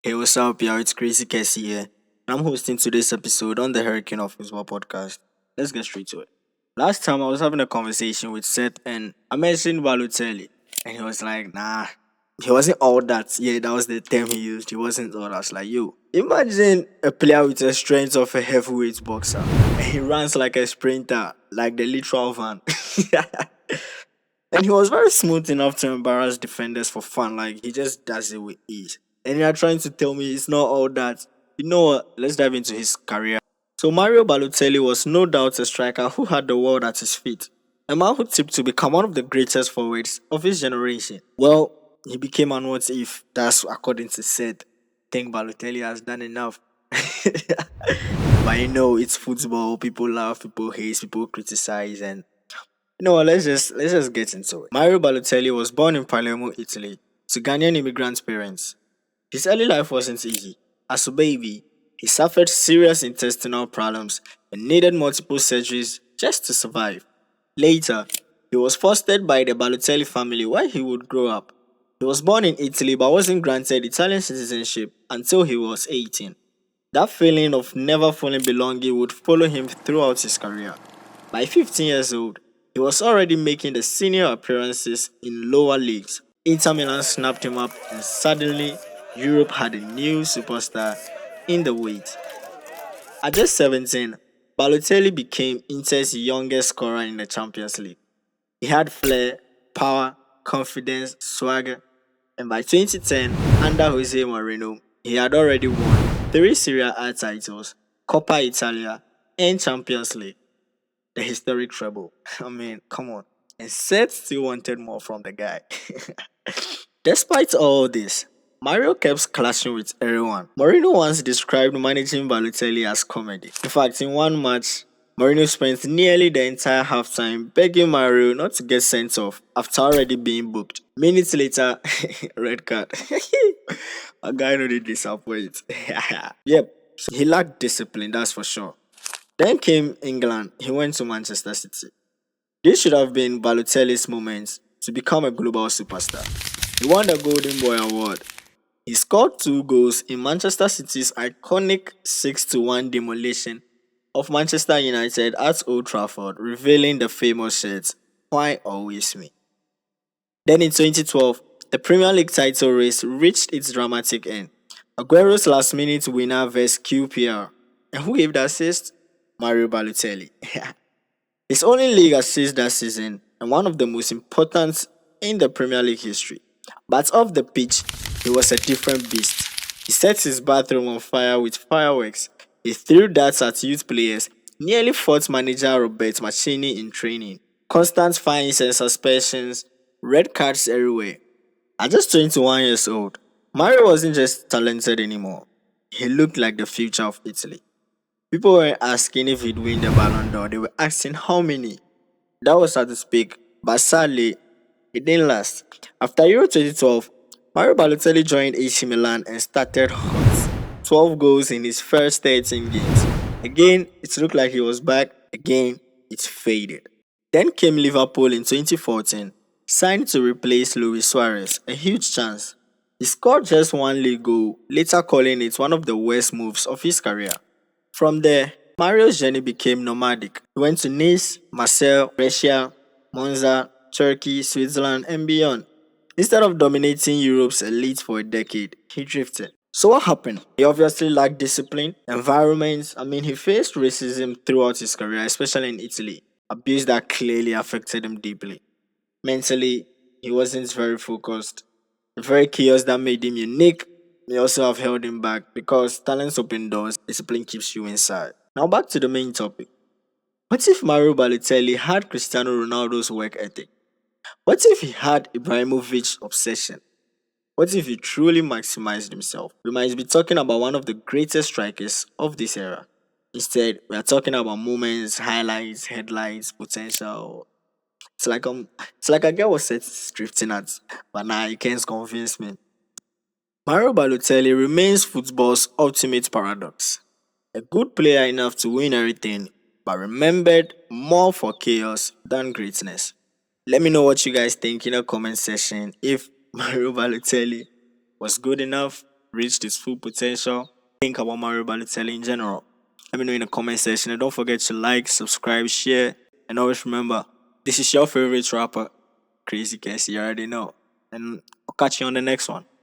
Hey, what's up, y'all? It's Crazy Cassie here. And I'm hosting today's episode on the Hurricane of Football podcast. Let's get straight to it. Last time I was having a conversation with Seth and I mentioned Balotelli. And he was like, nah, he wasn't all that. Yeah, that was the term he used. He wasn't all that. I was like, yo, imagine a player with the strength of a heavyweight boxer. And he runs like a sprinter, like the literal van. And he was very smooth enough to embarrass defenders for fun. Like he just does it with ease. And you're trying to tell me it's not all that. You know what? Let's dive into his career. So Mario Balotelli was no doubt a striker who had the world at his feet. A man who tipped to become one of the greatest forwards of his generation. Well, he became an what if. That's according to Seth. Think Balotelli has done enough. But you know, it's football. People laugh, people hate, people criticize, and no, let's just get into it. Mario Balotelli was born in Palermo, Italy, to Ghanaian immigrant parents. His early life wasn't easy. As a baby, he suffered serious intestinal problems and needed multiple surgeries just to survive. Later, he was fostered by the Balotelli family where he would grow up. He was born in Italy but wasn't granted Italian citizenship until he was 18. That feeling of never fully belonging would follow him throughout his career. By 15 years old, he was already making the senior appearances in lower leagues. Inter Milan snapped him up, and suddenly, Europe had a new superstar in the wait. At just 17, Balotelli became Inter's youngest scorer in the Champions League. He had flair, power, confidence, swagger, and by 2010, under Jose Mourinho, he had already won 3 Serie A titles, Coppa Italia, and Champions League, the historic treble. I mean, come on. And Seth still wanted more from the guy. Despite all this, Mario kept clashing with everyone. Mourinho once described managing Balotelli as comedy. In fact, in one match, Mourinho spent nearly the entire halftime begging Mario not to get sent off after already being booked. Minutes later, red card. A guy no did disappoint. Yep, he lacked discipline, that's for sure. Then came England. He went to Manchester City. This should have been Balotelli's moment to become a global superstar. He won the Golden Boy Award. He scored 2 goals in Manchester City's iconic 6-1 demolition of Manchester United at Old Trafford, revealing the famous shirt, "Why always me?" Then in 2012, the Premier League title race reached its dramatic end. Agüero's last minute winner vs QPR. And who gave the assist? Mario Balotelli. His only league assist that season and one of the most important in the Premier League history. But off the pitch, he was a different beast. He set his bathroom on fire with fireworks. He threw darts at youth players, nearly fought manager Robert Machini in training. Constant fines and suspensions, red cards everywhere. At just 21 years old, Mario wasn't just talented anymore. He looked like the future of Italy. People weren't asking if he'd win the Ballon d'Or, they were asking how many. That was how to speak, but sadly, it didn't last. After Euro 2012, Mario Balotelli joined AC Milan and started hot. 12 goals in his first 13 games. Again, it looked like he was back. Again, it faded. Then came Liverpool in 2014, signed to replace Luis Suarez, a huge chance. He scored just one league goal, later calling it one of the worst moves of his career. From there, Mario's journey became nomadic. He went to Nice, Marseille, Brescia, Monza, Turkey, Switzerland, and beyond. Instead of dominating Europe's elite for a decade, he drifted. So what happened? He obviously lacked discipline, environment. He faced racism throughout his career, especially in Italy. Abuse that clearly affected him deeply. Mentally, he wasn't very focused. The very chaos that made him unique may also have held him back because talents open doors, discipline keeps you inside. Now back to the main topic. What if Mario Balotelli had Cristiano Ronaldo's work ethic? What if he had Ibrahimovic's obsession? What if he truly maximized himself? We might be talking about one of the greatest strikers of this era. Instead, we are talking about moments, highlights, headlights, potential. It's like a girl was set drifting at, but now you can't convince me. Mario Balotelli remains football's ultimate paradox. A good player enough to win everything, but remembered more for chaos than greatness. Let me know what you guys think in the comment section if Mario Balotelli was good enough reached his full potential. Think about Mario Balotelli in general. Let me know in the comment section. And don't forget to like, subscribe, share, and always remember this is your favorite rapper, Crazy Casey. You already know. And I'll catch you on the next one.